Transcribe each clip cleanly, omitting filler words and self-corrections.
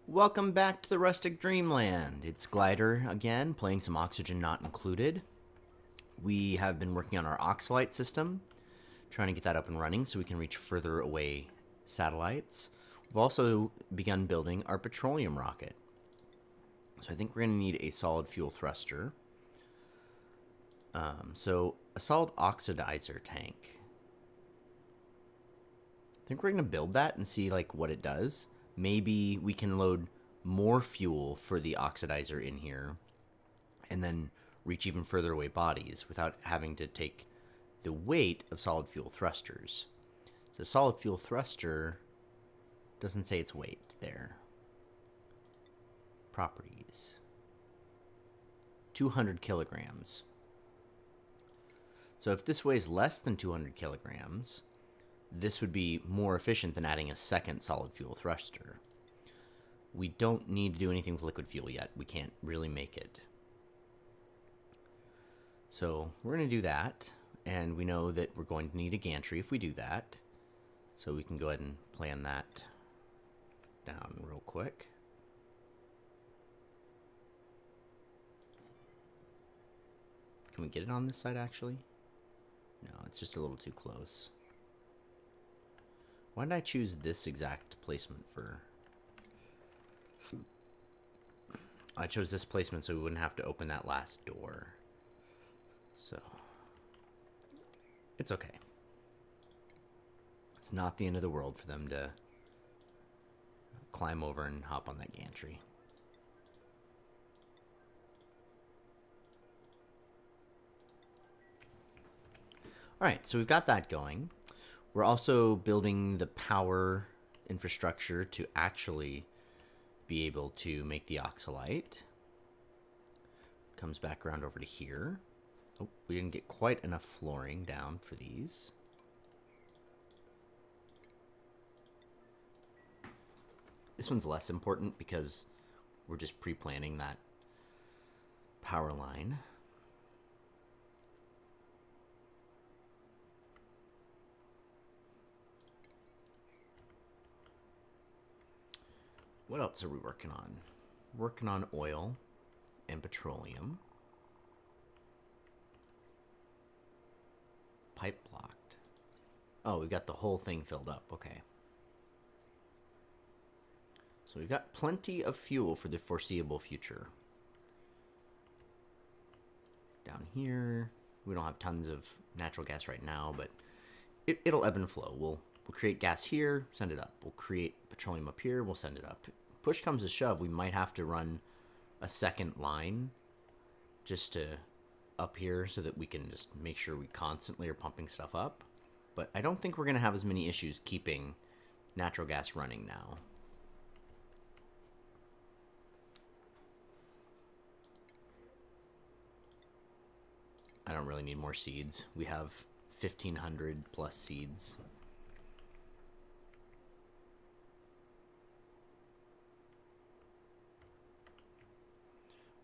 Welcome back to the Rustic Dreamland. It's Glider again, playing some Oxygen Not Included. We have been working on our Oxalite system, trying to get that up and running so we can reach further away satellites. We've also begun building our petroleum rocket. So I think we're going to need a solid fuel thruster. So a solid oxidizer tank. I think we're going to build that and see like what it does. Maybe we can load more fuel for the oxidizer in here and then reach even further away bodies without having to take the weight of solid fuel thrusters. So solid fuel thruster doesn't say its weight there. Properties. 200 kilograms. So if this weighs less than 200 kilograms, this would be more efficient than adding a second solid fuel thruster. We don't need to do anything with liquid fuel yet. We can't really make it. So we're going to do that, and we know that we're going to need a gantry if we do that. So we can go ahead and plan that down real quick. Can we get it on this side actually? No, it's just a little too close. Why did I choose this exact placement for? I chose this placement so we wouldn't have to open that last door. So, it's okay. It's not the end of the world for them to climb over and hop on that gantry. Alright, so we've got that going. We're also building the power infrastructure to actually be able to make the oxalite. Comes back around over to here. Oh, we didn't get quite enough flooring down for these. This one's less important because we're just pre-planning that power line. What else are we working on? Working on oil and petroleum. Pipe blocked. Oh, we've got the whole thing filled up. Okay. So we've got plenty of fuel for the foreseeable future. Down here, we don't have tons of natural gas right now, but it'll ebb and flow. We'll create gas here, send it up. We'll create petroleum up here, we'll send it up. Push comes to shove, we might have to run a second line just to up here so that we can just make sure we constantly are pumping stuff up. But I don't think we're going to have as many issues keeping natural gas running now. I don't really need more seeds. We have 1,500 plus seeds.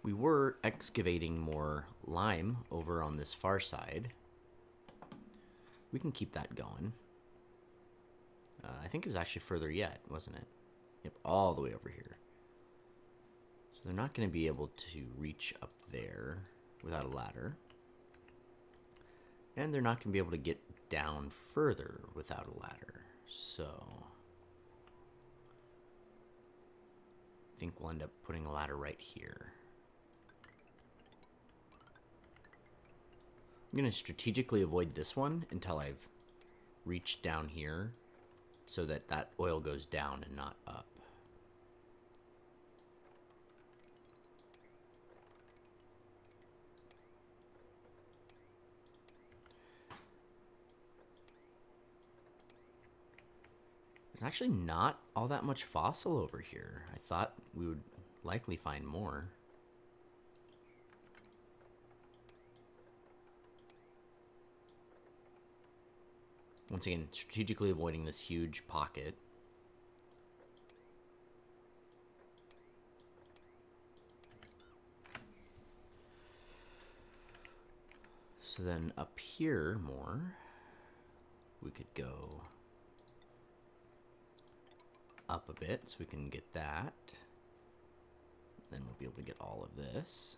We were excavating more lime over on this far side. We can keep that going. I think it was actually further yet, wasn't it? Yep, all the way over here. So they're not going to be able to reach up there without a ladder. And they're not going to be able to get down further without a ladder. So I think we'll end up putting a ladder right here. I'm going to strategically avoid this one until I've reached down here so that that oil goes down and not up. There's actually not all that much fossil over here. I thought we would likely find more. Once again, strategically avoiding this huge pocket. So then up here more, we could go up a bit so we can get that. Then we'll be able to get all of this.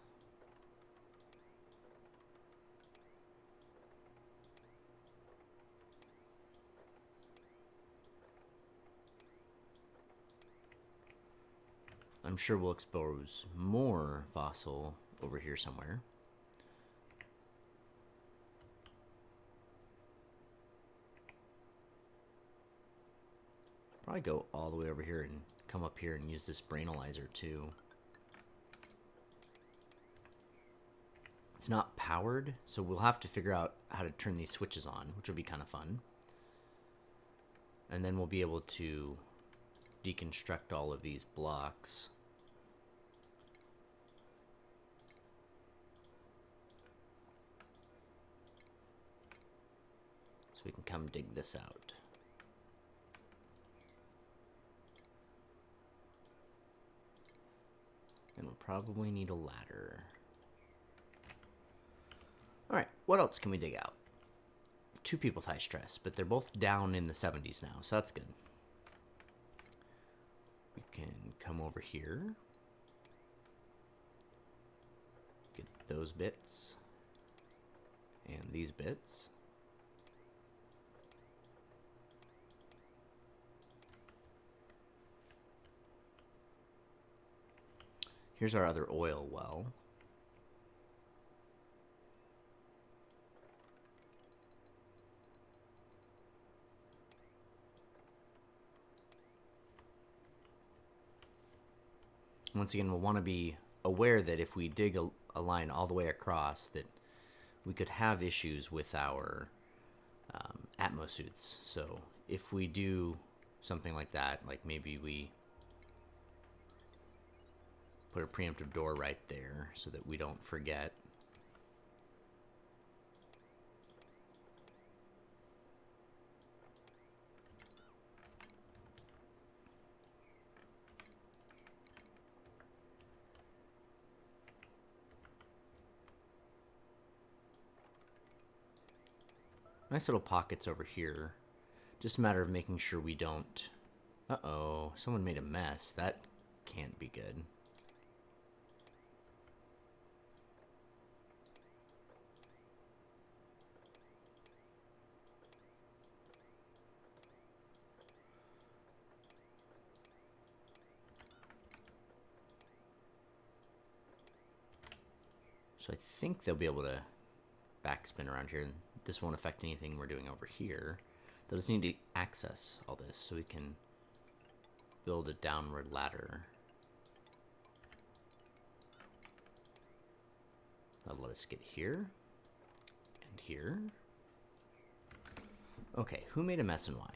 I'm sure we'll expose more fossil over here somewhere. Probably go all the way over here and come up here and use this brain analyzer too. It's not powered, so we'll have to figure out how to turn these switches on, which will be kind of fun. And then we'll be able to deconstruct all of these blocks. So we can come dig this out. And we'll probably need a ladder. Alright, what else can we dig out? 2 people with high stress, but they're both down in the 70s now, so that's good. We can come over here. Get those bits. And these bits. Here's our other oil well. Once again, we'll want to be aware that if we dig a line all the way across, that we could have issues with our Atmos suits. So if we do something like that, like maybe we put a preemptive door right there so that we don't forget. Nice little pockets over here. Just a matter of making sure we don't... Uh-oh, someone made a mess. That can't be good. So I think they'll be able to backspin around here. This won't affect anything we're doing over here. They'll just need to access all this so we can build a downward ladder. That'll let us get here and here. Okay, who made a mess and why?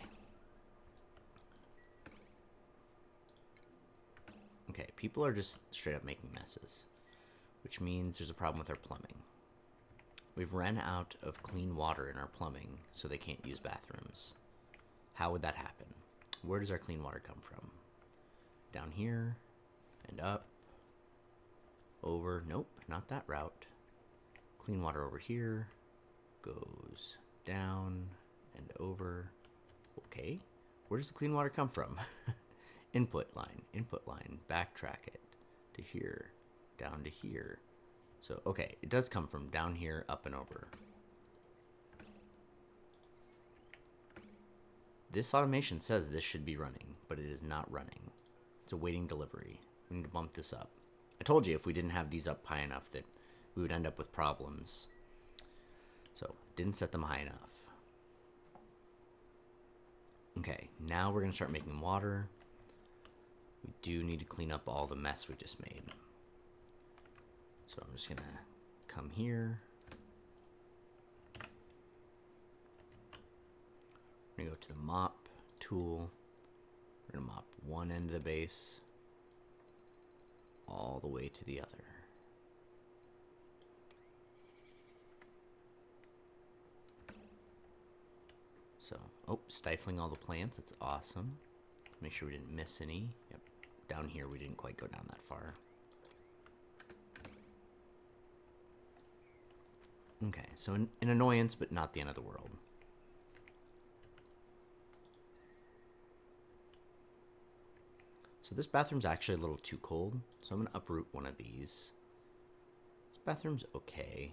Okay, people are just straight up making messes, which means there's a problem with our plumbing. We've run out of clean water in our plumbing, so they can't use bathrooms. How would that happen? Where does our clean water come from? Down here, and up, over, nope, not that route. Clean water over here, goes down and over. Okay, where does the clean water come from? Input line, backtrack it to here, down to here. So, okay, it does come from down here, up and over. This automation says this should be running, but it is not running. It's awaiting delivery. We need to bump this up. I told you if we didn't have these up high enough that we would end up with problems. So, didn't set them high enough. Okay, now we're going to start making water. We do need to clean up all the mess we just made. So I'm just going to come here. We're going to go to the mop tool. We're going to mop one end of the base all the way to the other. So, oh, stifling all the plants. That's awesome. Make sure we didn't miss any. Yep, down here we didn't quite go down that far. Okay, so an annoyance, but not the end of the world. So this bathroom's actually a little too cold, so I'm going to uproot one of these. This bathroom's okay.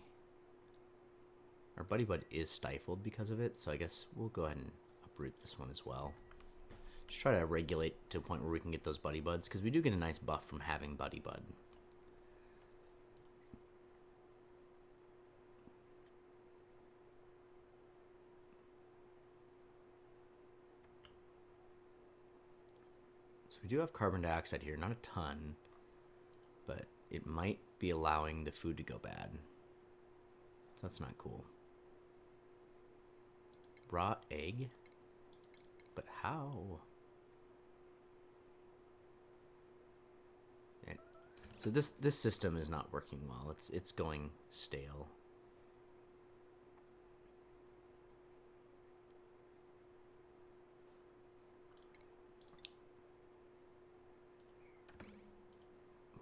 Our Buddy Bud is stifled because of it, so I guess we'll go ahead and uproot this one as well. Just try to regulate to a point where we can get those Buddy Buds, because we do get a nice buff from having Buddy Bud. So we do have carbon dioxide here, not a ton, but it might be allowing the food to go bad. So that's not cool. Raw egg? But how? Yeah. So this system is not working well. It's going stale.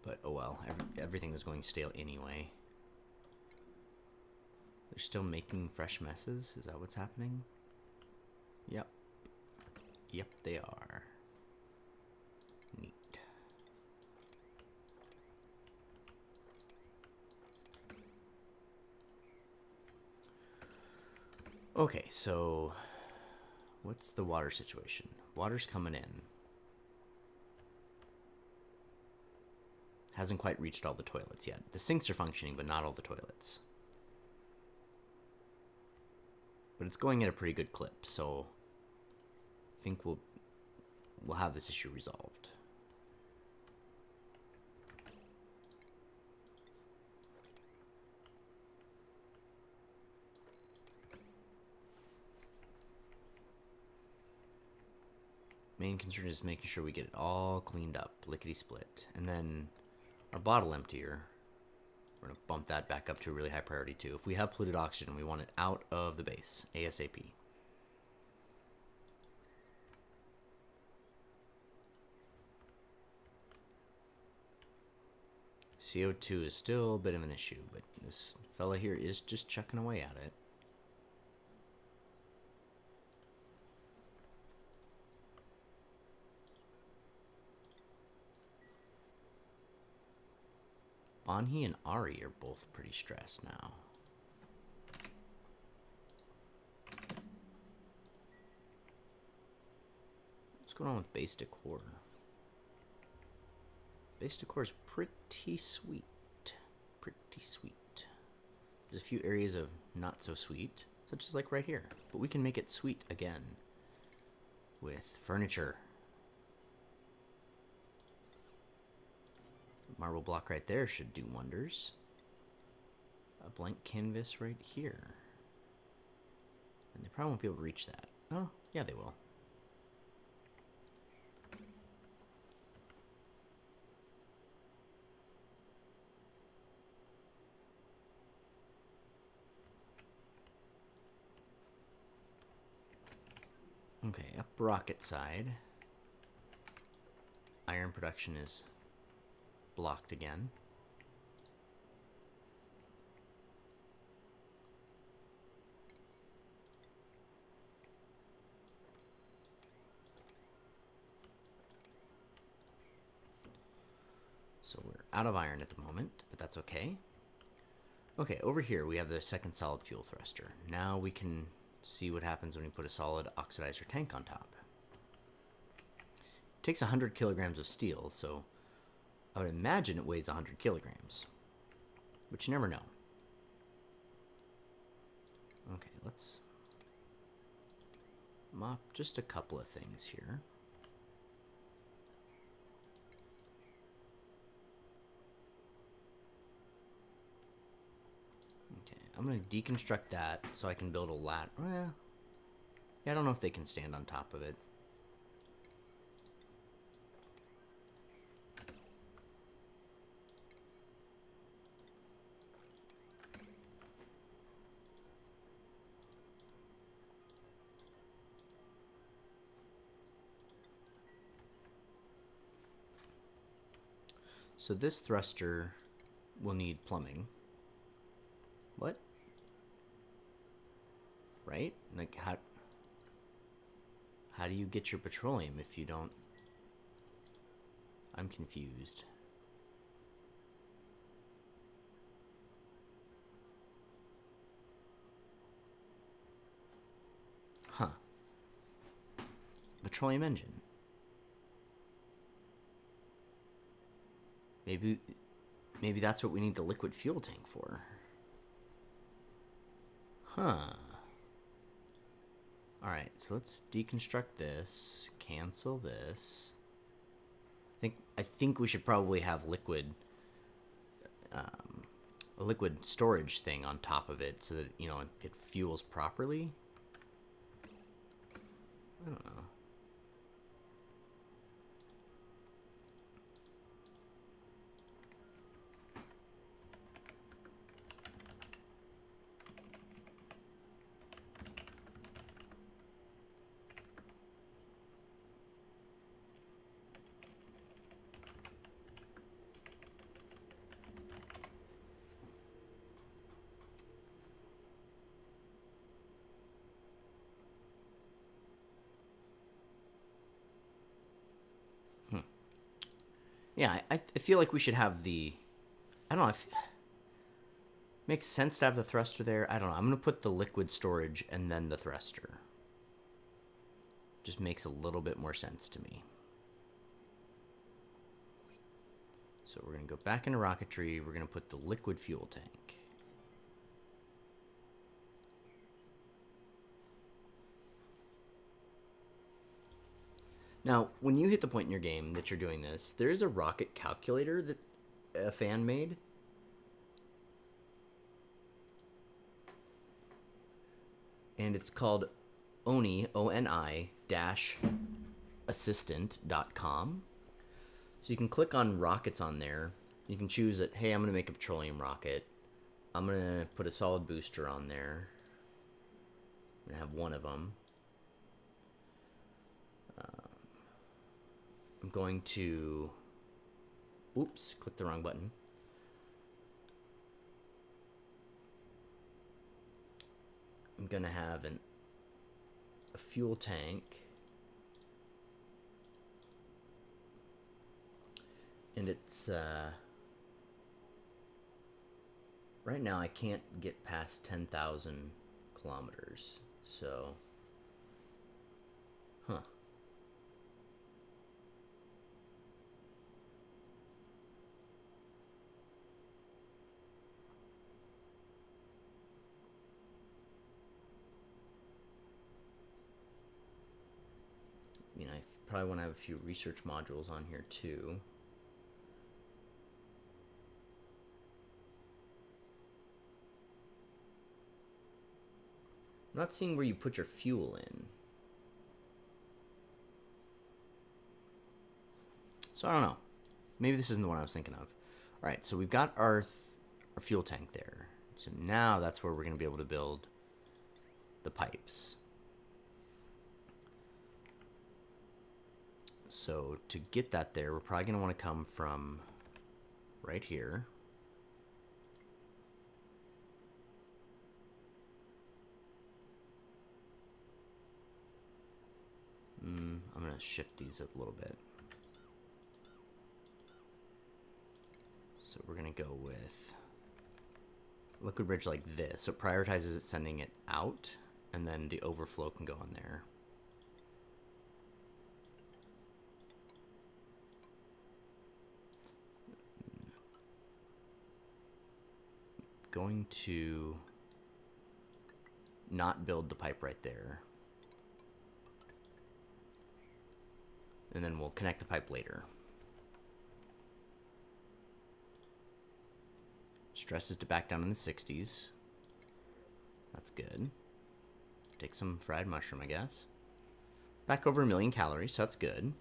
But oh well, everything was going stale anyway. They're still making fresh messes? Is that what's happening? Yep. Yep, they are. Neat. Okay, so what's the water situation? Water's coming in. Hasn't quite reached all the toilets yet. The sinks are functioning, but not all the toilets. But it's going at a pretty good clip, so I think we'll have this issue resolved. Main concern is making sure we get it all cleaned up, lickety-split. And then our bottle emptier, we're going to bump that back up to a really high priority too. If we have polluted oxygen, we want it out of the base, ASAP. CO2 is still a bit of an issue, but this fella here is just chucking away at it. Bonhi and Ari are both pretty stressed now. What's going on with base decor? Base decor is pretty sweet. Pretty sweet. There's a few areas of not so sweet, such as like right here. But we can make it sweet again with furniture. Marble block right there should do wonders. A blank canvas right here. And they probably won't be able to reach that. Oh, yeah, they will. Okay, up rocket side. Iron production is blocked again. So we're out of iron at the moment, but that's okay. Okay, over here we have the second solid fuel thruster. Now we can see what happens when we put a solid oxidizer tank on top. It takes 100 kilograms of steel, so I would imagine it weighs 100 kilograms, but you never know. Okay, let's mop just a couple of things here. Okay, I'm going to deconstruct that so I can build a ladder. Well, yeah, I don't know if they can stand on top of it. So this thruster will need plumbing. What? Right? Like how do you get your petroleum if you don't? I'm confused. Huh. Petroleum engine. Maybe that's what we need the liquid fuel tank for. Huh. Alright, so let's deconstruct this. Cancel this. I think we should probably have a liquid storage thing on top of it so that, you know, it fuels properly. I don't know. Yeah, I feel like we should have the... I don't know if... Makes sense to have the thruster there. I don't know. I'm going to put the liquid storage and then the thruster. Just makes a little bit more sense to me. So we're going to go back into rocketry. We're going to put the liquid fuel tank. Now, when you hit the point in your game that you're doing this, there is a rocket calculator that a fan made. And it's called ONI, ONI -assistant.com. So you can click on rockets on there. You can choose that, hey, I'm going to make a petroleum rocket. I'm going to put a solid booster on there. I'm going to have one of them. I'm going to... Oops, click the wrong button. I'm going to have a fuel tank. And it's... right now I can't get past 10,000 kilometers. So... Huh. I mean, I probably want to have a few research modules on here too. I'm not seeing where you put your fuel in. So I don't know. Maybe this isn't the one I was thinking of. All right, so we've got our fuel tank there. So now that's where we're going to be able to build the pipes. So to get that there, we're probably going to want to come from right here. I'm going to shift these up a little bit. So we're going to go with liquid bridge like this. So it prioritizes it sending it out, and then the overflow can go on there. Going to not build the pipe right there. And then we'll connect the pipe later. Stress is to back down in the 60s. That's good. Take some fried mushroom, I guess. Back over 1,000,000 calories, so that's good.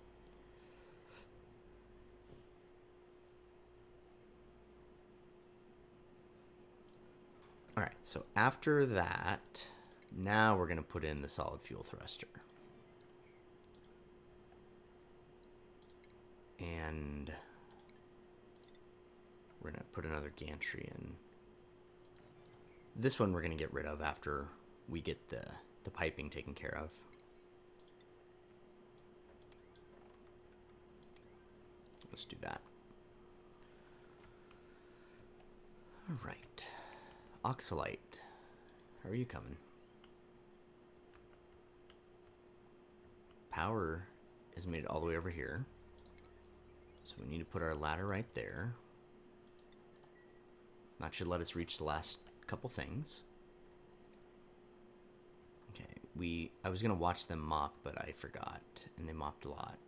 All right, so after that, now we're going to put in the solid fuel thruster. And we're going to put another gantry in. This one we're going to get rid of after we get the piping taken care of. let's do that. All right. Oxalite. How are you coming? Power has made it all the way over here. So we need to put our ladder right there. That should let us reach the last couple things. Okay, I was gonna watch them mop, but I forgot, and they mopped a lot.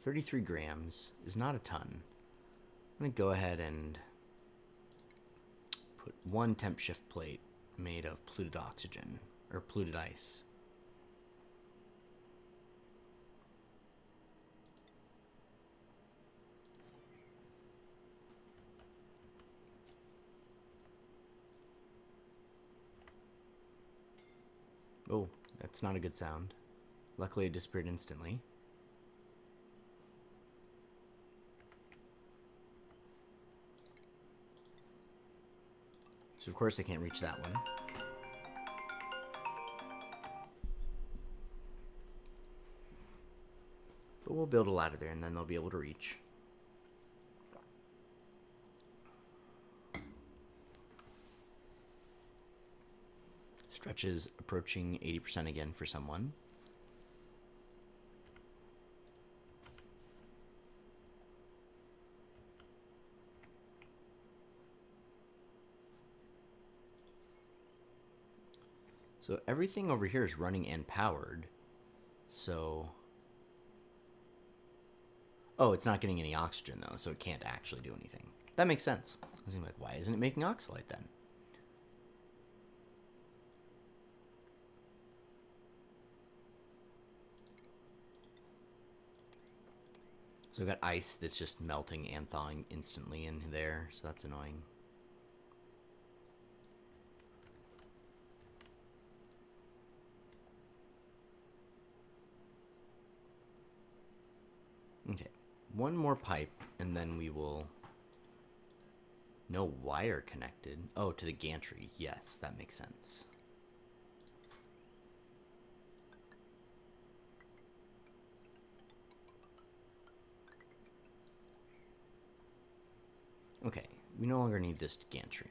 33 grams is not a ton. I'm gonna go ahead and put one temp shift plate made of polluted oxygen, or polluted ice. Oh, that's not a good sound. Luckily it disappeared instantly. So of course I can't reach that one. But we'll build a ladder there and then they'll be able to reach. Stretch is approaching 80% again for someone. So everything over here is running and powered. So... Oh, it's not getting any oxygen though, so it can't actually do anything. That makes sense. I was like, why isn't it making oxalite then? So we've got ice that's just melting and thawing instantly in there, so that's annoying. Okay, one more pipe, and then we will... No wire connected. Oh, to the gantry. Yes, that makes sense. Okay, we no longer need this gantry.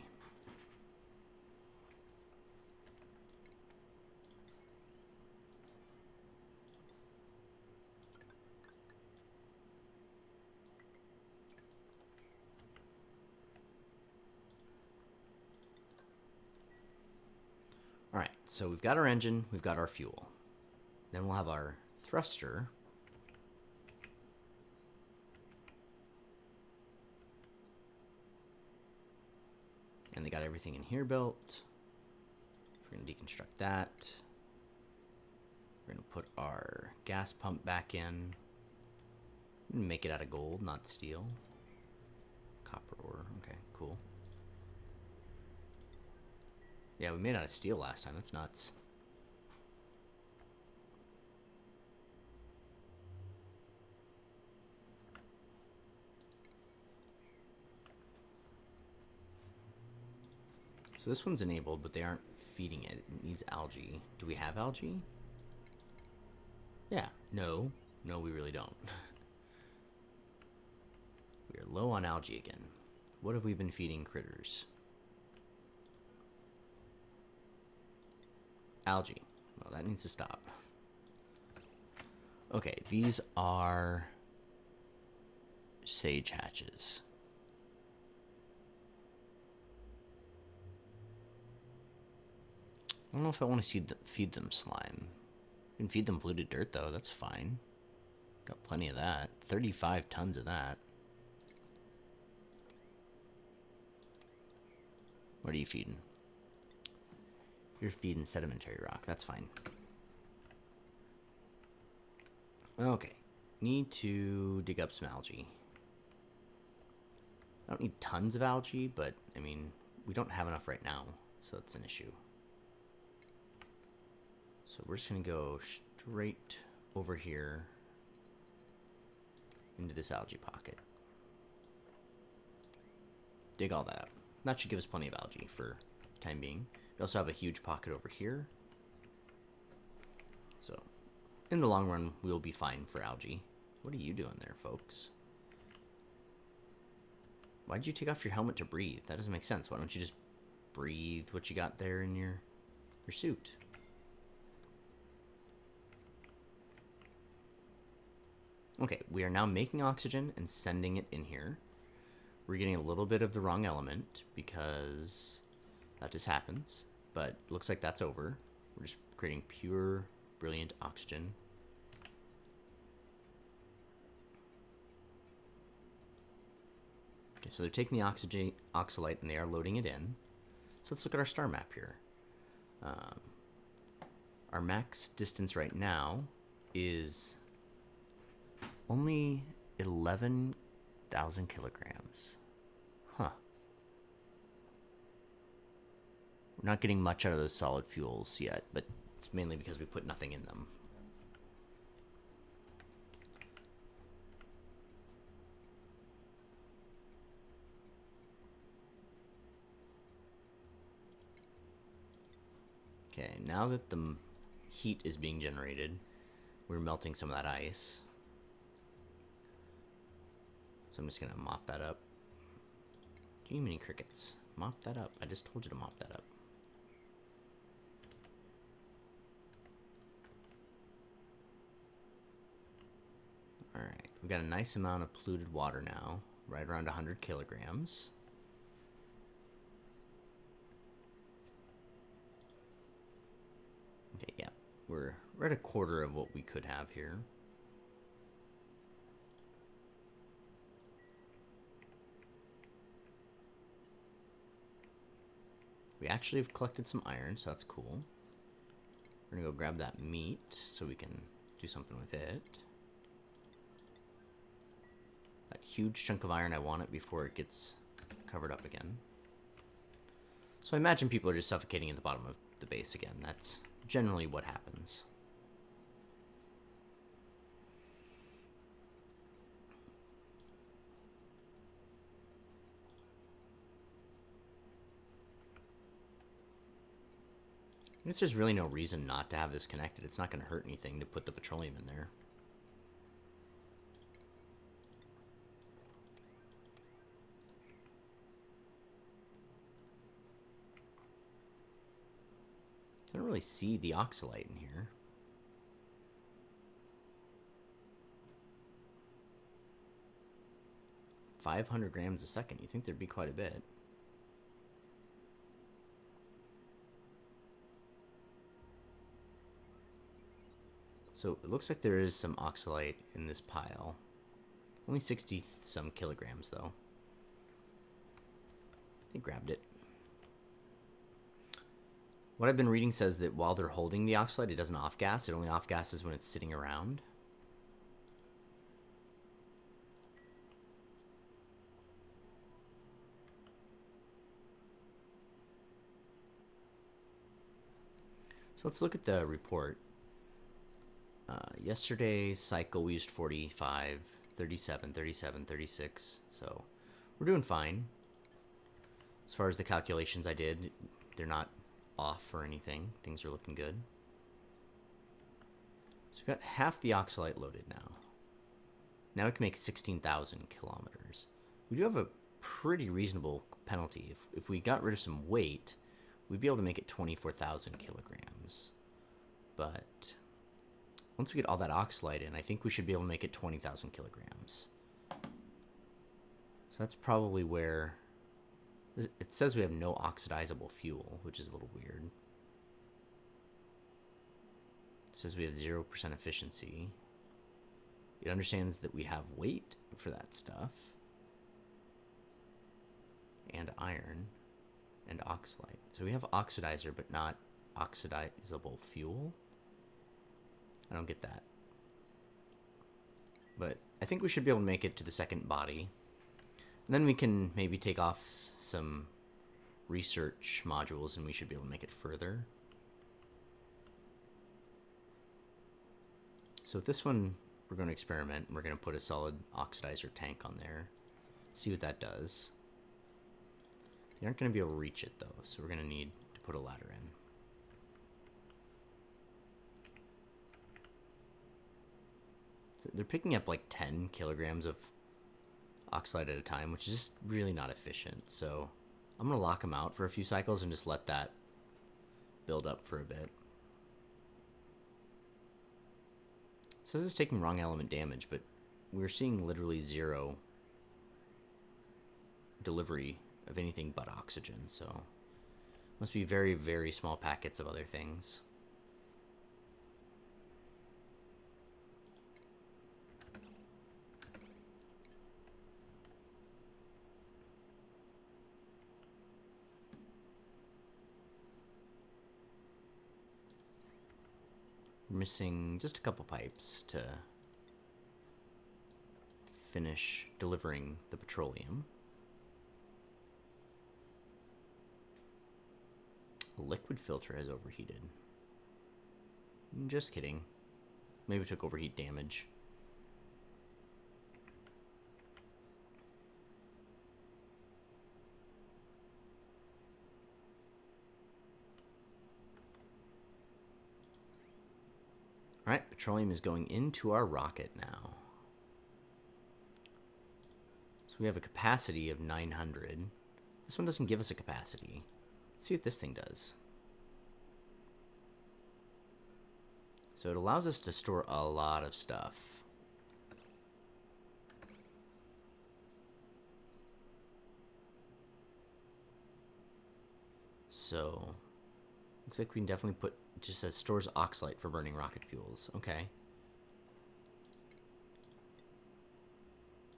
Alright, so we've got our engine, we've got our fuel. Then we'll have our thruster. And they got everything in here built. We're going to deconstruct that. We're going to put our gas pump back in. Make it out of gold, not steel. Copper ore. Okay, cool. Yeah, we made it out of steel last time. That's nuts. So this one's enabled, but they aren't feeding it. It needs algae. Do we have algae? Yeah. No. No, we really don't. We are low on algae again. What have we been feeding critters? Algae. Well, that needs to stop. Okay, these are sage hatches. I don't know if I want to feed them slime. You can feed them polluted dirt, though. That's fine. Got plenty of that. 35 tons of that. What are you feeding? You're feeding sedimentary rock. That's fine. Okay. Need to dig up some algae. I don't need tons of algae, but, I mean, we don't have enough right now, so that's an issue. So we're just going to go straight over here into this algae pocket. Dig all that up. That should give us plenty of algae for the time being. We also have a huge pocket over here. So, in the long run, we'll be fine for algae. What are you doing there, folks? Why'd you take off your helmet to breathe? That doesn't make sense. Why don't you just breathe what you got there in your suit? Okay, we are now making oxygen and sending it in here. We're getting a little bit of the wrong element because that just happens, but it looks like that's over. We're just creating pure, brilliant oxygen. Okay, so they're taking the oxalite and they are loading it in. So let's look at our star map here. Our max distance right now is only 11,000 kilograms. Huh. We're not getting much out of those solid fuels yet, but it's mainly because we put nothing in them. Okay, now that the heat is being generated, we're melting some of that ice. So I'm just gonna mop that up. Too many crickets. Mop that up. I just told you to mop that up. Alright, we've got a nice amount of polluted water now, right around 100 kilograms. Okay, yeah, we're at a quarter of what we could have here. We actually have collected some iron, so that's cool. We're gonna go grab that meat so we can do something with it. That huge chunk of iron, I want it before it gets covered up again. So I imagine people are just suffocating at the bottom of the base again. That's generally what happens. I guess there's really no reason not to have this connected. It's not going to hurt anything to put the petroleum in there. I don't really see the oxalite in here. "500 grams a second." You think there'd be quite a bit. So it looks like there is some oxalite in this pile. Only 60 some kilograms though. They grabbed it. What I've been reading says that while they're holding the oxalite, it doesn't off-gas. It only off-gases when it's sitting around. So let's look at the report. Yesterday's cycle we used 45, 37, 37, 36. So we're doing fine. As far as the calculations I did, they're not off or anything. Things are looking good. So we've got half the oxalite loaded now. Now we can make 16,000 kilometers. We do have a pretty reasonable penalty. If we got rid of some weight, we'd be able to make it 24,000 kilograms. But once we get all that oxalite in, I think we should be able to make it 20,000 kilograms. So that's probably where... It says we have no oxidizable fuel, which is a little weird. It says we have 0% efficiency. It understands that we have weight for that stuff. And iron. And oxalite. So we have oxidizer, but not oxidizable fuel. I don't get that. But I think we should be able to make it to the second body. And then we can maybe take off some research modules and we should be able to make it further. So with this one, we're going to experiment. We're going to put a solid oxidizer tank on there. See what that does. They aren't going to be able to reach it though, so we're going to need to put a ladder in. So they're picking up like 10 kilograms of oxalite at a time, which is just really not efficient. So I'm going to lock them out for a few cycles and just let that build up for a bit. It says it's taking wrong element damage, but we're seeing literally 0 delivery of anything but oxygen, so must be very, very small packets of other things. We're missing just a couple pipes to finish delivering the petroleum. The liquid filter has overheated. Just kidding. Maybe it took overheat damage. Alright, petroleum is going into our rocket now. So we have a capacity of 900. This one doesn't give us a capacity. Let's see what this thing does. So it allows us to store a lot of stuff. So looks like we can definitely put, it just says stores oxalite for burning rocket fuels. Okay.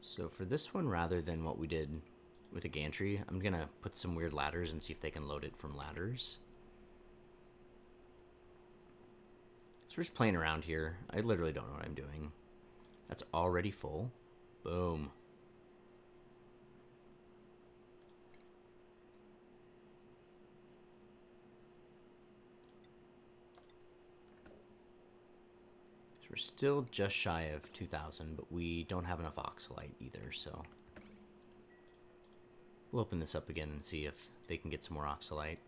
So for this one, rather than what we did with a gantry, I'm gonna put some weird ladders and see if they can load it from ladders. So we're just playing around here. I literally don't know what I'm doing. That's already full. Boom. So we're still just shy of 2,000, but we don't have enough oxalite either, so we'll open this up again and see if they can get some more oxalite.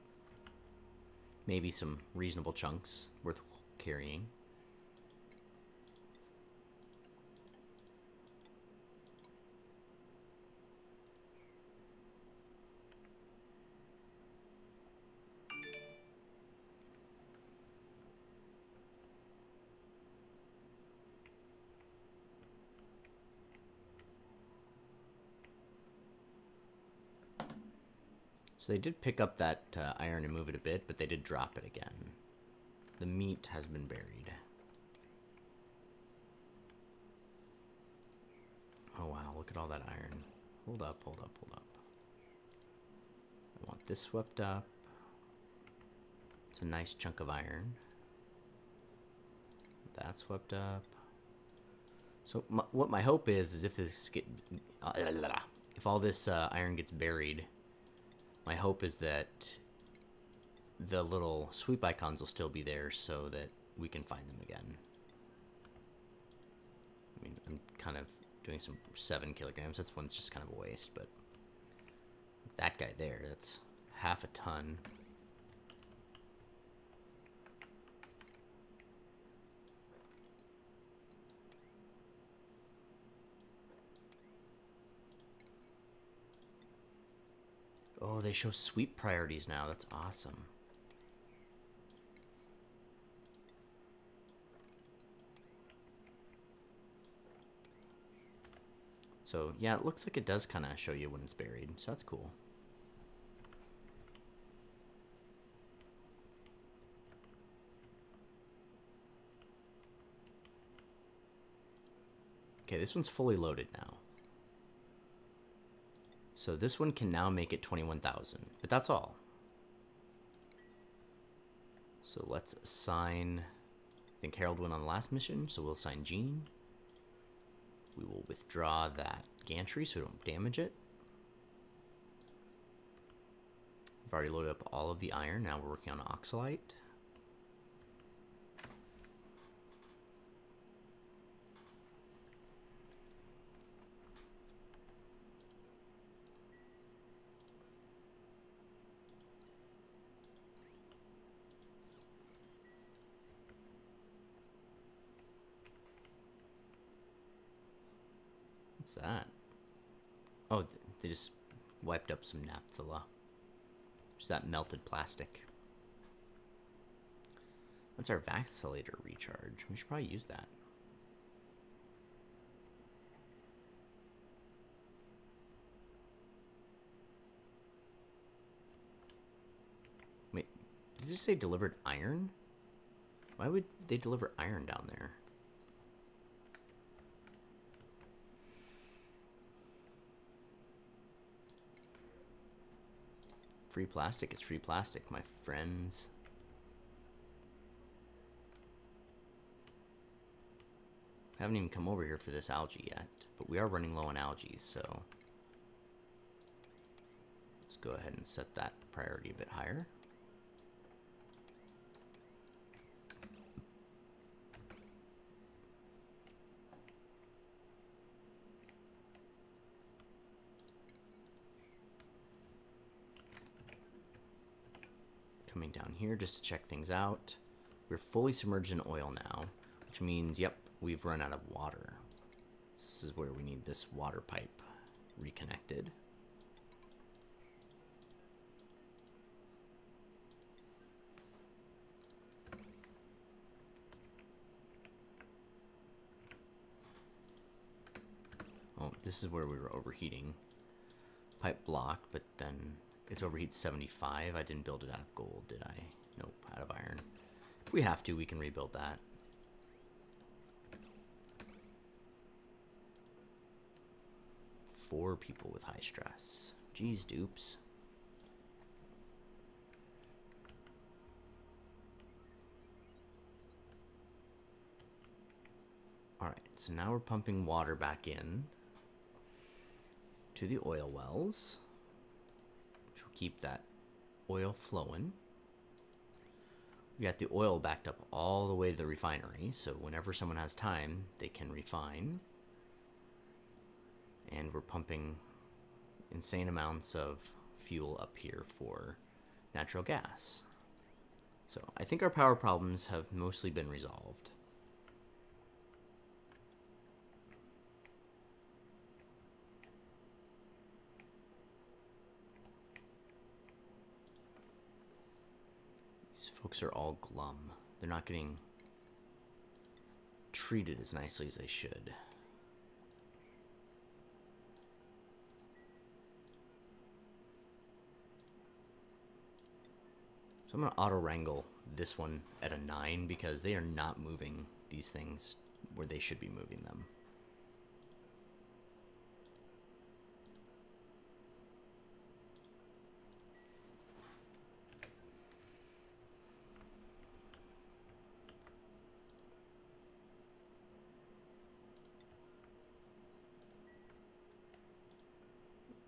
Maybe some reasonable chunks worth carrying. So they did pick up that iron and move it a bit, but they did drop it again. The meat has been buried. Oh wow, look at all that iron. Hold up, hold up, hold up. I want this swept up. It's a nice chunk of iron. That swept up. So what my hope is if this if all this iron gets buried, my hope is that the little sweep icons will still be there so that we can find them again. I mean, I'm kind of doing some 7 kilograms. That's one's just kind of a waste, but that guy there, that's half a ton. Oh, they show sweep priorities now. That's awesome. So, yeah, it looks like it does kind of show you when it's buried. So that's cool. Okay, this one's fully loaded now. So this one can now make it 21,000, but that's all. So let's assign, I think Harold went on the last mission, so we'll assign Gene. We will withdraw that gantry so we don't damage it. We've already loaded up all of the iron, now we're working on oxalite. What's that? Oh, they just wiped up some naphtha. Just that melted plastic. That's our vacillator recharge. We should probably use that. Wait, did you say delivered iron? Why would they deliver iron down there? Free plastic is free plastic, my friends. I haven't even come over here for this algae yet, but we are running low on algae, so let's go ahead and set that priority a bit higher. Coming down here just to check things out. We're fully submerged in oil now, which means, yep, we've run out of water. This is where we need this water pipe reconnected. Oh, this is where we were overheating. Pipe blocked, but then it's overheat 75. I didn't build it out of gold, did I? Nope, out of iron. If we have to, we can rebuild that. Four people with high stress. Jeez, dupes. Alright, so now we're pumping water back in to the oil wells, which will keep that oil flowing. We got the oil backed up all the way to the refinery, so whenever someone has time, they can refine. And we're pumping insane amounts of fuel up here for natural gas. So I think our power problems have mostly been resolved. These folks are all glum. They're not getting treated as nicely as they should. So I'm going to auto-wrangle this one at a 9 because they are not moving these things where they should be moving them.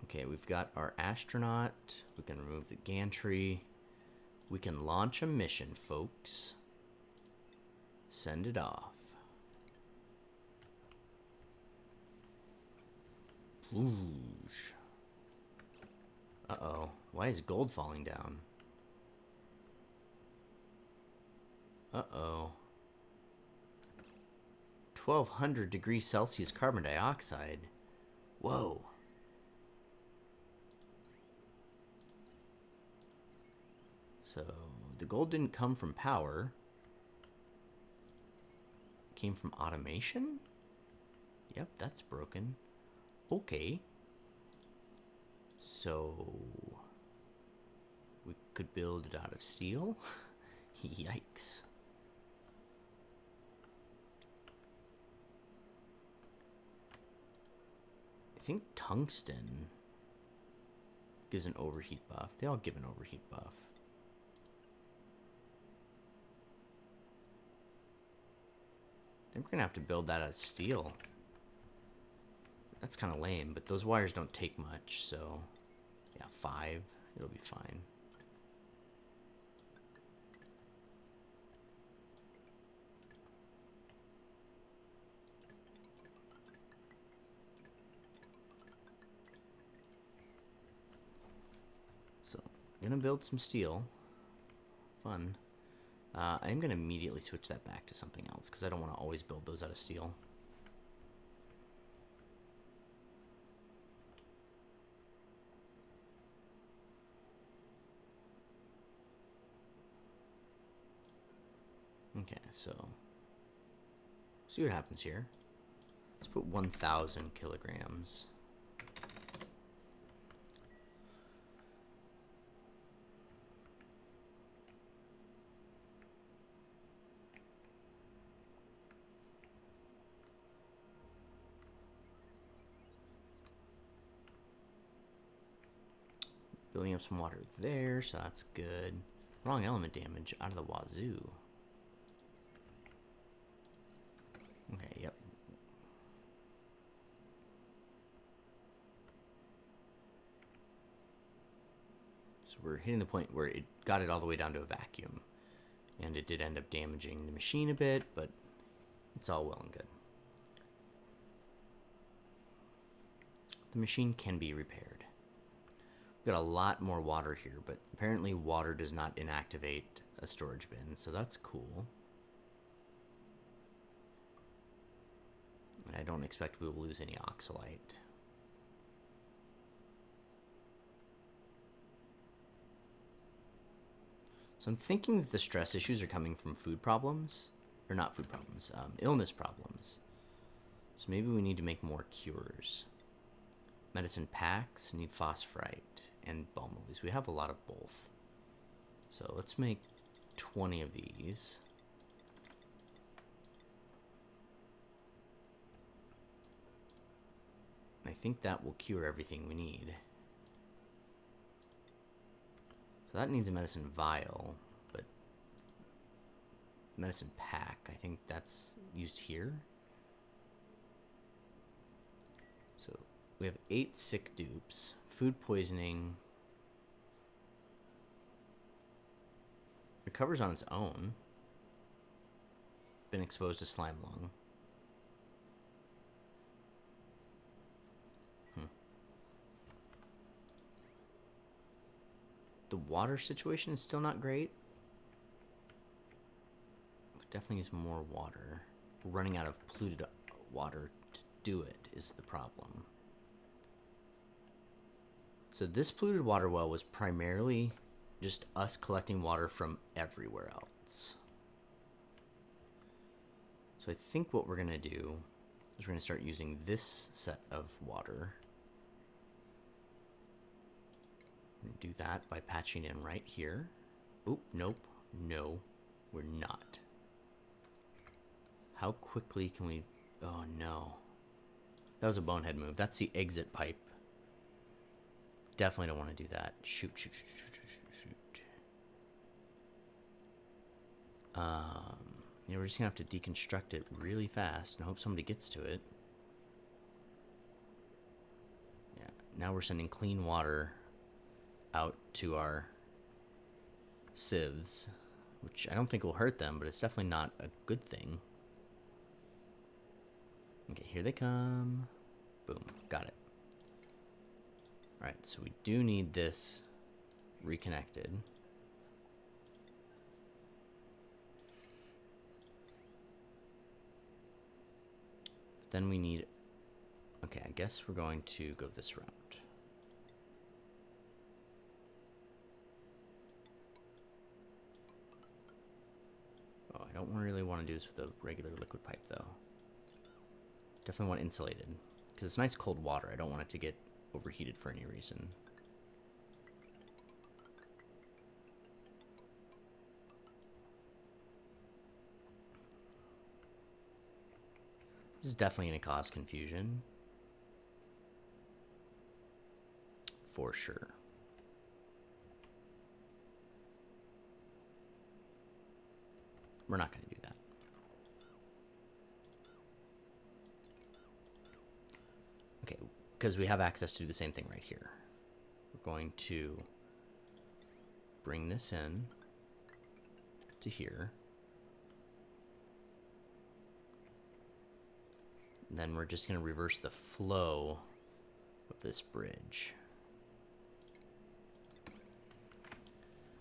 Okay, we've got our astronaut. We can remove the gantry. We can launch a mission, folks. Send it off. Whoosh. Uh-oh. Why is gold falling down? Uh-oh. 1200 degrees Celsius carbon dioxide. Whoa. So, the gold didn't come from power. It came from automation? Yep, that's broken. Okay. So, we could build it out of steel? Yikes. I think tungsten gives an overheat buff. They all give an overheat buff. I think we're gonna have to build that out of steel. That's kind of lame, but those wires don't take much, so yeah, 5. It'll be fine. So, I'm gonna build some steel. Fun. I'm going to immediately switch that back to something else because I don't want to always build those out of steel. Okay, so see what happens here. Let's put 1,000 kilograms. Building up some water there, so that's good. Wrong element damage out of the wazoo. Okay, yep. So we're hitting the point where it got it all the way down to a vacuum. And it did end up damaging the machine a bit, but it's all well and good. The machine can be repaired. We've got a lot more water here, but apparently water does not inactivate a storage bin, so that's cool. And I don't expect we will lose any oxalite. So I'm thinking that the stress issues are coming from food problems, or not food problems, illness problems. So maybe we need to make more cures. Medicine packs need phosphorite and balm lilies. We have a lot of both. So let's make 20 of these. I think that will cure everything we need. So that needs a medicine vial, but medicine pack, I think that's used here. So we have 8 sick dupes. Food poisoning recovers on its own. Been exposed to slime lung. The water situation is still not great. We definitely use more water. We're running out of polluted water to do it is the problem. So this polluted water well was primarily just us collecting water from everywhere else. So I think what we're gonna do is we're gonna start using this set of water. We're gonna do that by patching in right here. Oop, nope, no, we're not. How quickly can we, oh no. That was a bonehead move. That's the exit pipe. Definitely don't want to do that. Shoot, shoot, shoot, shoot, shoot, shoot. Yeah, we're just gonna have to deconstruct it really fast and hope somebody gets to it. Yeah, now we're sending clean water out to our sieves, which I don't think will hurt them, but it's definitely not a good thing. Okay, here they come. Boom, got it. Alright, so we do need this reconnected. Then we need, okay, I guess we're going to go this route. Oh, I don't really want to do this with a regular liquid pipe though. Definitely want insulated, because it's nice cold water. I don't want it to get overheated for any reason. This is definitely going to cause confusion. For sure. We're not going to do that. Okay, because we have access to do the same thing right here. We're going to bring this in to here. And then we're just going to reverse the flow of this bridge.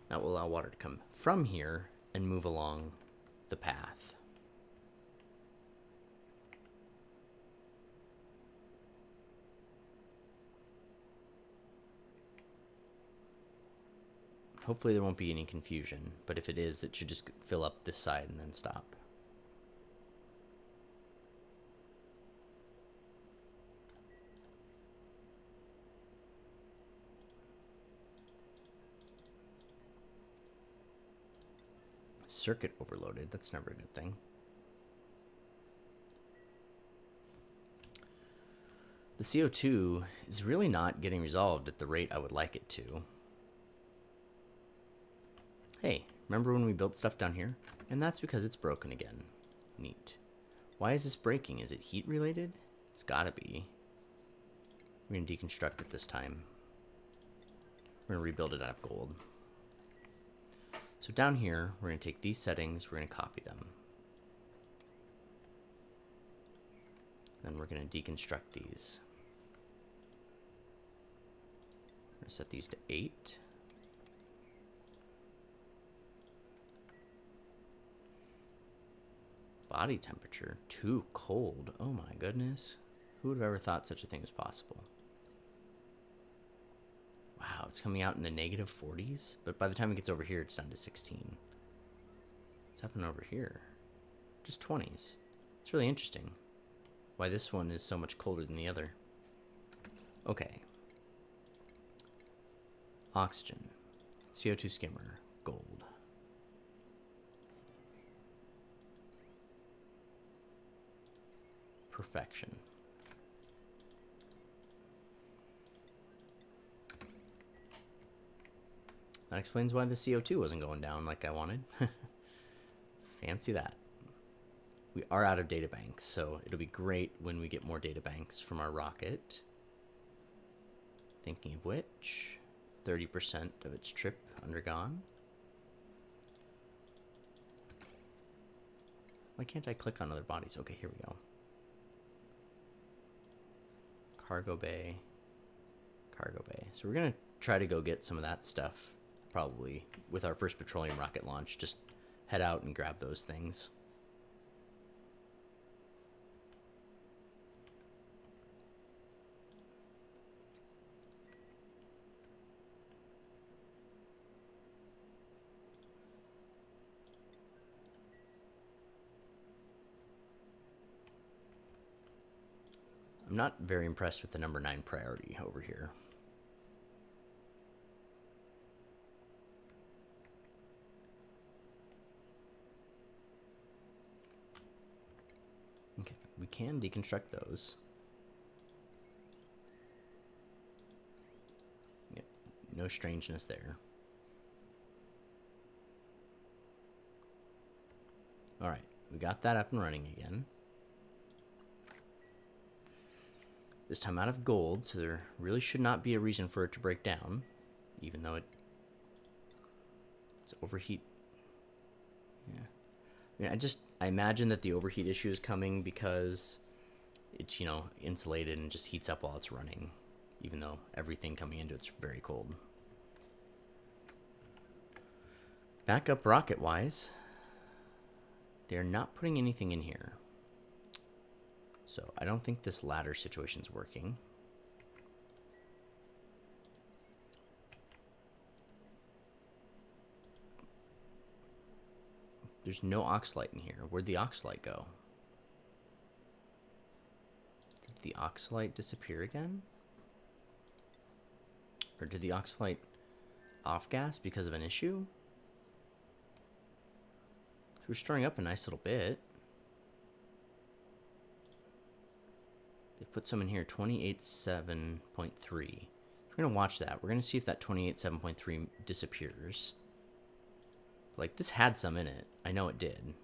That will allow water to come from here and move along the path. Hopefully there won't be any confusion, but if it is, it should just fill up this side and then stop. Circuit overloaded, that's never a good thing. The CO2 is really not getting resolved at the rate I would like it to. Hey, remember when we built stuff down here? And that's because it's broken again. Neat. Why is this breaking? Is it heat related? It's gotta be. We're gonna deconstruct it this time. We're gonna rebuild it out of gold. So down here, we're gonna take these settings, we're gonna copy them. Then we're gonna deconstruct these. We're gonna set these to 8. Body temperature, too cold. Oh my goodness. Who would have ever thought such a thing was possible? Wow, it's coming out in the negative 40s, but by the time it gets over here, it's down to 16. What's happening over here? Just 20s. It's really interesting why this one is so much colder than the other. Okay. Oxygen. CO2 skimmer. Gold. Perfection. That explains why the CO2 wasn't going down like I wanted. Fancy that. We are out of data banks, so it'll be great when we get more data banks from our rocket. Thinking of which, 30% of its trip undergone. Why can't I click on other bodies? Okay, here we go. Cargo bay. Cargo bay. So we're going to try to go get some of that stuff, probably, with our first petroleum rocket launch. Just head out and grab those things. I'm not very impressed with the number 9 priority over here. Okay, we can deconstruct those. Yep, no strangeness there. All right, we got that up and running again. This time out of gold, so there really should not be a reason for it to break down, even though it's overheat. Yeah, I imagine that the overheat issue is coming because it's, you know, insulated and just heats up while it's running, even though everything coming into it's very cold. Backup rocket wise, they're not putting anything in here. So I don't think this ladder situation is working. There's no oxalite in here. Where'd the oxalite go? Did the oxalite disappear again? Or did the oxalite off gas because of an issue? We're storing up a nice little bit. They put some in here, 28.7.3. We're going to watch that. We're going to see if that 28.7.3 disappears. Like, this had some in it. I know it did.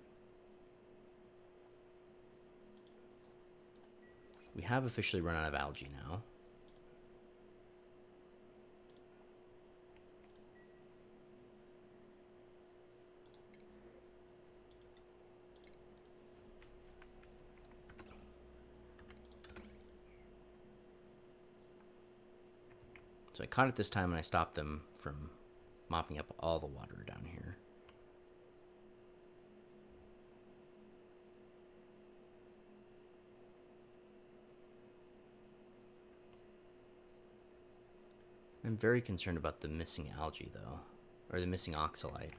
We have officially run out of algae now. So I caught it this time and I stopped them from mopping up all the water down here. I'm very concerned about the missing algae though. or the missing oxalite.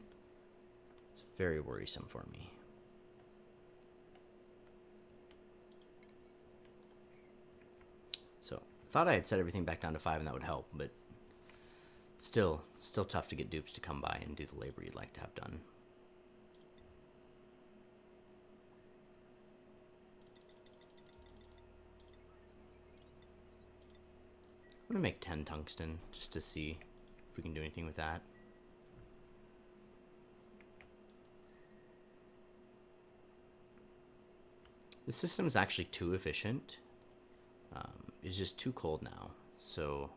It's very worrisome for me. So, thought I had set everything back down to 5 and that would help, but still tough to get dupes to come by and do the labor you'd like to have done. I'm gonna make 10 tungsten just to see if we can do anything with that. The system is actually too efficient. It's just too cold now. So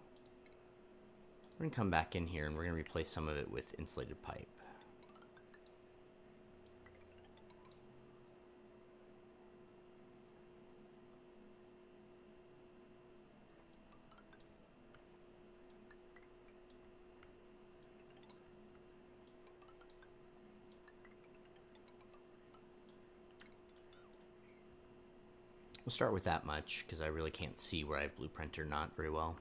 we're gonna come back in here and we're gonna replace some of it with insulated pipe. We'll start with that much, because I really can't see where I have blueprint or not very well.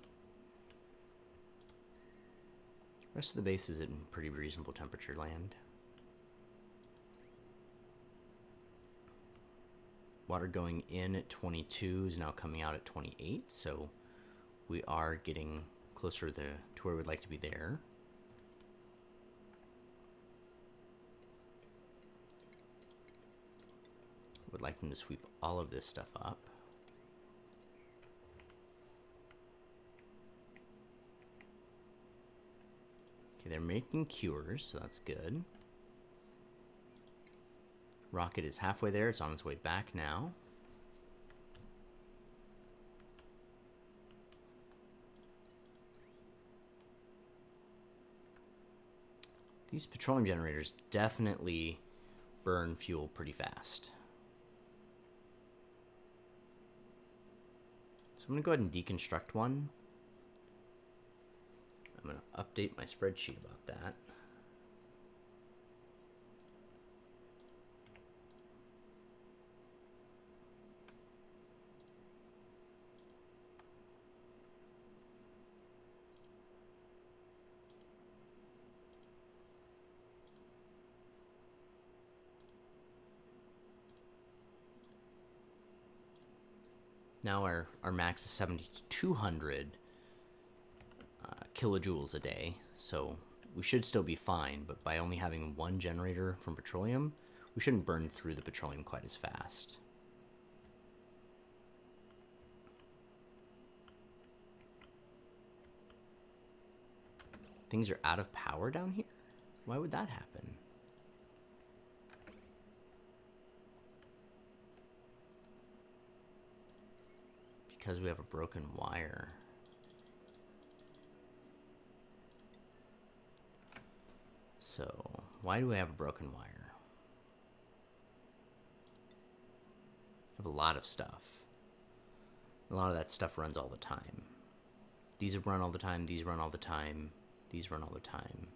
The rest of the base is in pretty reasonable temperature land. Water going in at 22 is now coming out at 28, so we are getting closer to where we'd like to be there. Would like them to sweep all of this stuff up. Okay, they're making cures, so that's good. Rocket is halfway there. It's on its way back now. These petroleum generators definitely burn fuel pretty fast. So I'm going to go ahead and deconstruct one. I'm going to update my spreadsheet about that. Now our max is 7,200 kilojoules a day, so we should still be fine, but by only having one generator from petroleum, we shouldn't burn through the petroleum quite as fast. Things are out of power down here? Why would that happen? Because we have a broken wire. So, why do we have a broken wire? I have a lot of stuff. A lot of that stuff runs all the time. These run all the time, these run all the time, these run all the time.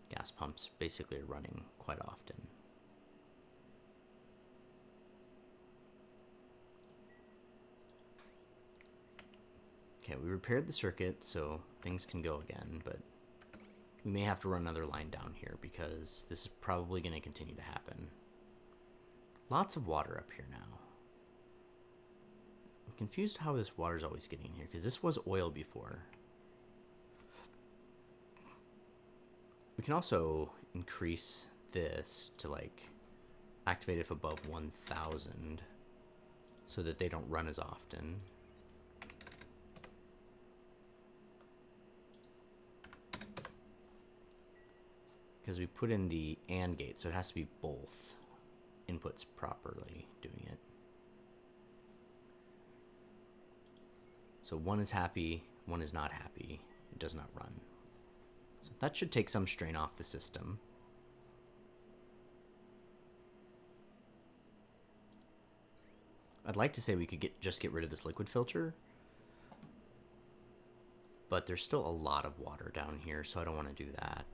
Gas pumps basically are running quite often. Okay, we repaired the circuit, so things can go again, but we may have to run another line down here because this is probably going to continue to happen. Lots of water up here now. I'm confused how this water is always getting here, because this was oil before. We can also increase this to like activate if above 1,000 so that they don't run as often. Because we put in the AND gate, so it has to be both inputs properly doing it. So one is happy, one is not happy. It does not run. So that should take some strain off the system. I'd like to say we could just get rid of this liquid filter, but there's still a lot of water down here, so I don't want to do that.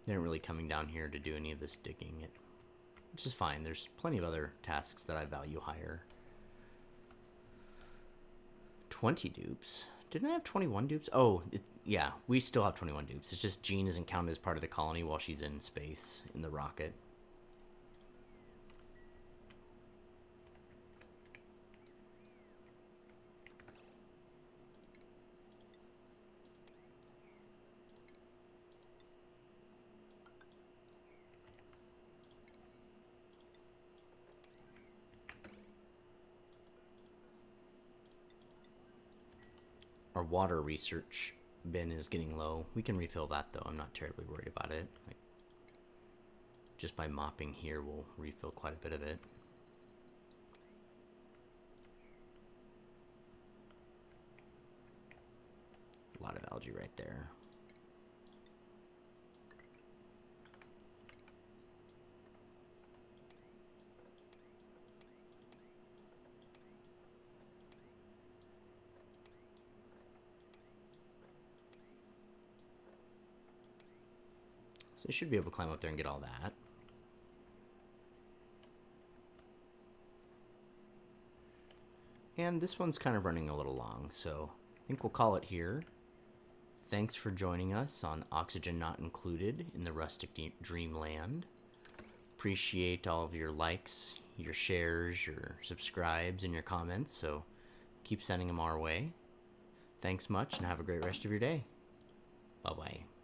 They aren't really coming down here to do any of this digging. It which is fine. There's plenty of other tasks that I value higher. 20 dupes. Didn't I have 21 dupes? Oh, yeah, we still have 21 dupes. It's just Jean isn't counted as part of the colony while she's in space in the rocket. Our water research bin is getting low. We can refill that though. I'm not terribly worried about it. Like, just by mopping here, we'll refill quite a bit of it. A lot of algae right there. So they should be able to climb up there and get all that. And this one's kind of running a little long, so I think we'll call it here. Thanks for joining us on Oxygen Not Included in the Rustic Dreamland. Appreciate all of your likes, your shares, your subscribes, and your comments, so keep sending them our way. Thanks much, and have a great rest of your day. Bye-bye.